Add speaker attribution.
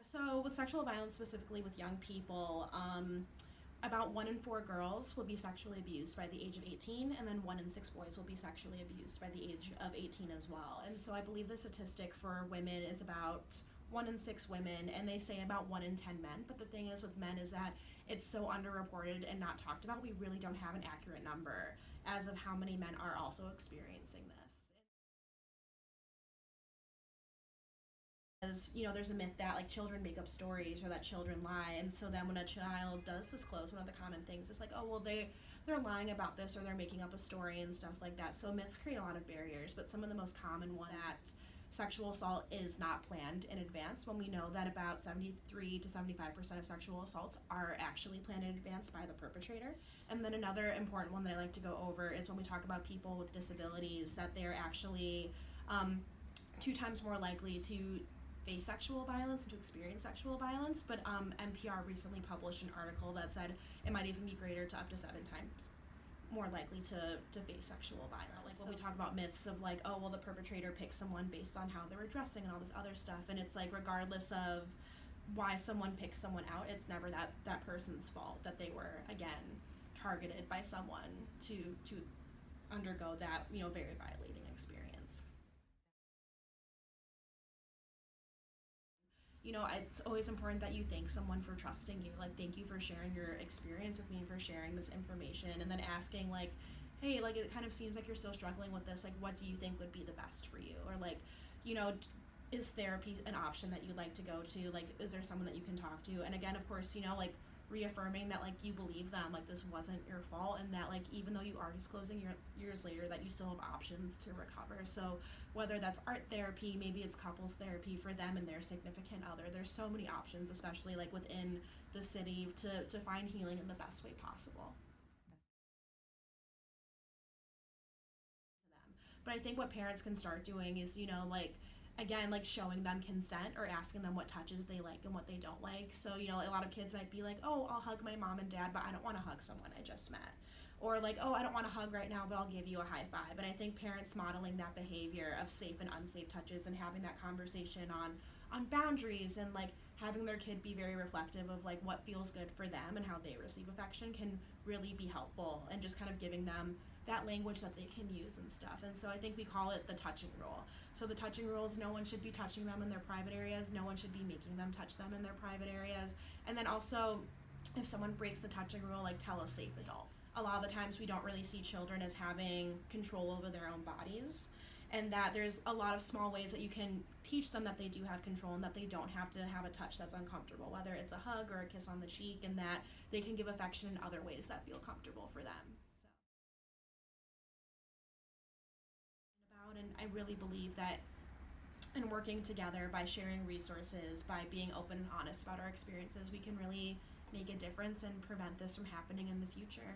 Speaker 1: So with sexual violence, specifically with young people, about 1 in 4 girls will be sexually abused by the age of 18, and then 1 in 6 boys will be sexually abused by the age of 18 as well. And so I believe the statistic for women is about 1 in 6 women, and they say about 1 in 10 men. But the thing is with men is that it's so underreported and not talked about. We really don't have an accurate number as of how many men are also experiencing this. As you know, there's a myth that like children make up stories or that children lie, and so then when a child does disclose, one of the common things is like, oh well, they're lying about this or they're making up a story and stuff like that. So myths create a lot of barriers, but some of the most common ones that sexual assault is not planned in advance, when we know that about 73 to 75% of sexual assaults are actually planned in advance by the perpetrator. And then another important one that I like to go over is when we talk about people with disabilities, that they're actually 2 times more likely to face sexual violence and to experience sexual violence. But NPR recently published an article that said it might even be greater to up to 7 times more likely to face sexual violence. Like when we talk about myths of like, oh well, the perpetrator picked someone based on how they were dressing and all this other stuff, and it's like regardless of why someone picks someone out, it's never that person's fault that they were again targeted by someone to undergo that very violating experience. It's always important that you thank someone for trusting you. Like, thank you for sharing your experience with me, for sharing this information, and then asking, like, hey, like, it kind of seems like you're still struggling with this. Like, what do you think would be the best for you? Or, like, you know, is therapy an option that you'd like to go to? Like, is there someone that you can talk to? And again, of course, like, reaffirming that like you believe them, like this wasn't your fault, and that like even though you are disclosing years later, that you still have options to recover. So whether that's art therapy, maybe it's couples therapy for them and their significant other, there's so many options, especially like within the city, to find healing in the best way possible to them. But I think what parents can start doing is, like, again, like showing them consent or asking them what touches they like and what they don't like. So, a lot of kids might be like, oh, I'll hug my mom and dad, but I don't want to hug someone I just met. Or like, oh, I don't want to hug right now, but I'll give you a high five. And I think parents modeling that behavior of safe and unsafe touches and having that conversation on boundaries, and like having their kid be very reflective of like what feels good for them and how they receive affection, can really be helpful, and just kind of giving them that language that they can use and stuff. And so I think we call it the touching rule. So the touching rule is no one should be touching them in their private areas, no one should be making them touch them in their private areas. And then also, if someone breaks the touching rule, like tell a safe adult. A lot of the times we don't really see children as having control over their own bodies, and that there's a lot of small ways that you can teach them that they do have control and that they don't have to have a touch that's uncomfortable, whether it's a hug or a kiss on the cheek, and that they can give affection in other ways that feel comfortable for them. And I really believe that in working together, by sharing resources, by being open and honest about our experiences, we can really make a difference and prevent this from happening in the future.